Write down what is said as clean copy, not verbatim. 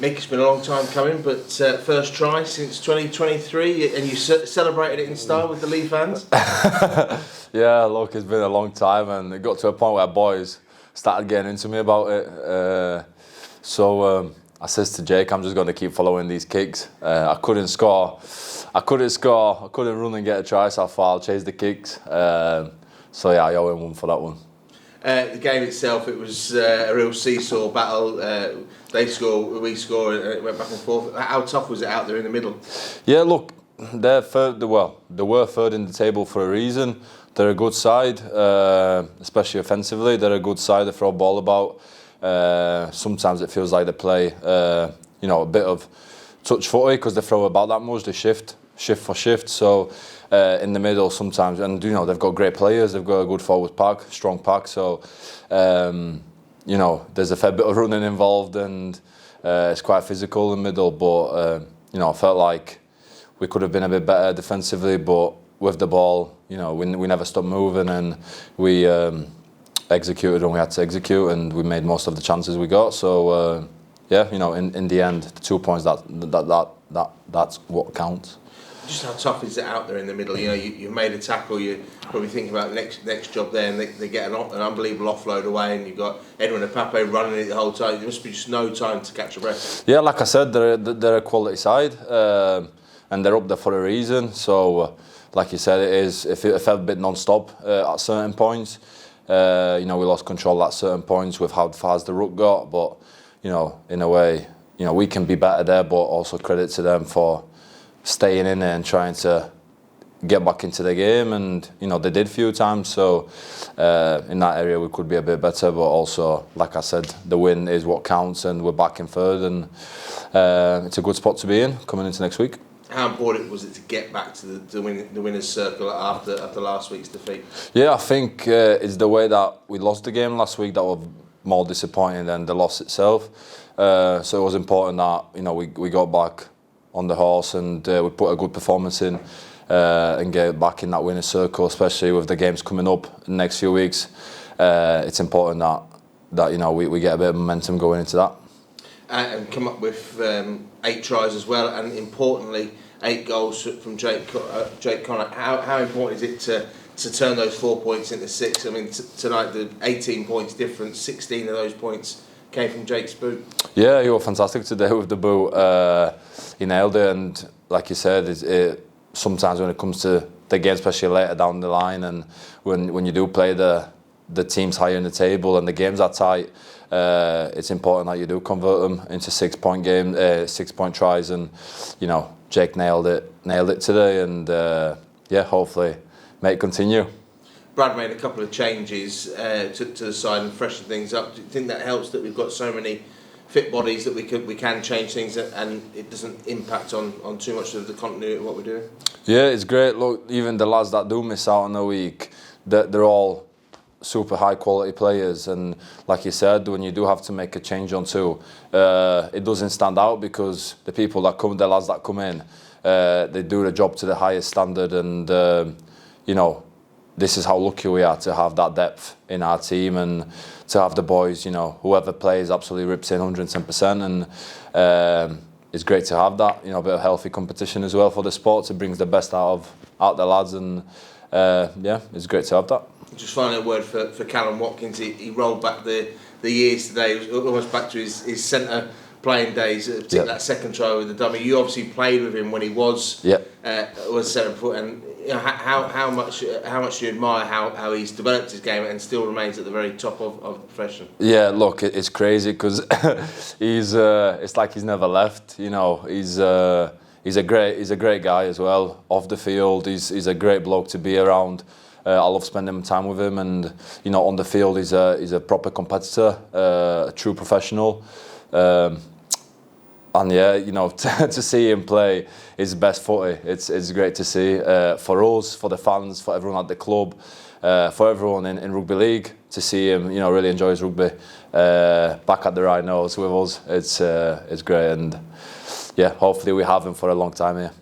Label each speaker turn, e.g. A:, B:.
A: Mick, it's been a long time coming, but first try since 2023, and you celebrated it in style with the Leigh fans?
B: Yeah, look, it's been a long time, and it got to a point where boys started getting into me about it. So I says to Jake, I'm just going to keep following these kicks. I couldn't score. I couldn't run and get a try, so I thought I'll chase the kicks. So yeah, I owe him one for that one.
A: The game itself, it was a real seesaw battle. They score, we score, and it went back and forth. How tough was it out there in the middle?
B: Yeah, look, they're third. They were third in the table for a reason. They're a good side, especially offensively. They're a good side. They throw a ball about. Sometimes it feels like they play, a bit of touch footy because they throw about that much. They shift for shift. So in the middle sometimes, and they've got great players. They've got a good forward pack, strong pack. So there's a fair bit of running involved, and it's quite physical in the middle. But I felt like we could have been a bit better defensively, but with the ball, we never stopped moving, and we executed when we had to execute, and we made most of the chances we got. So in the end, the 2 points that's what counts.
A: Just how tough is it out there in the middle? You made a tackle, you're probably thinking about next job there, and they get an unbelievable offload away, and you've got Edwin and Pape running it the whole time. There must be just no time to catch a breath.
B: Yeah, like I said, they're a quality side, and they're up there for a reason. So, like you said, it felt a bit non-stop at certain points. We lost control at certain points with how fast the ruck got, but in a way, we can be better there. But also credit to them for staying in there and trying to get back into the game, and they did a few times. So in that area we could be a bit better, but also, like I said, the win is what counts, and we're back in third, and it's a good spot to be in coming into next week.
A: How important was it to get back to the winner's circle after last week's defeat? Yeah,
B: I think it's the way that we lost the game last week that was more disappointing than the loss itself. So it was important that we got back on the horse, and we put a good performance in and get back in that winner's circle, especially with the games coming up in the next few weeks. It's important that we get a bit of momentum going into that.
A: And come up with 8 tries as well, and importantly 8 goals from Jake Connor. How important is it to turn those 4 points into 6? I mean, tonight the 18 points difference, 16 of those points came from Jake's boot. Yeah,
B: he was fantastic today with the boot. He nailed it, and like you said, sometimes when it comes to the game, especially later down the line, and when you do play the teams higher in the table and the games are tight, it's important that you do convert them into 6-point game, 6-point tries, and Jake nailed it today, and hopefully may it continue.
A: Brad made a couple of changes to the side and freshen things up. Do you think that helps that we've got so many fit bodies that we can change things and it doesn't impact on too much of the continuity of what we're doing? Yeah,
B: it's great. Look, even the lads that do miss out on the week, they're all super high quality players, and like you said, when you do have to make a change on 2, it doesn't stand out because the lads that come in, they do the job to the highest standard, and this is how lucky we are to have that depth in our team, and to have the boys, whoever plays absolutely rips in 110%, and it's great to have that, a bit of healthy competition as well for the sport. It brings the best out the lads, and it's great to have that.
A: Just finally a word for Callum Watkins. He rolled back the years today, almost back to his centre playing days, particularly that second try with the dummy. You obviously played with him when he was centre foot, and how much do you admire how he's developed his game and still remains at the very top of the profession? Yeah,
B: look, it's crazy because it's like he's never left. He's a great guy as well. Off the field, he's a great bloke to be around. I love spending time with him, and on the field he's a proper competitor, a true professional. And to see him play his best footy, it's great to see for us, for the fans, for everyone at the club, for everyone in rugby league, to see him really enjoy his rugby back at the Rhinos with us. It's great, and hopefully we have him for a long time here.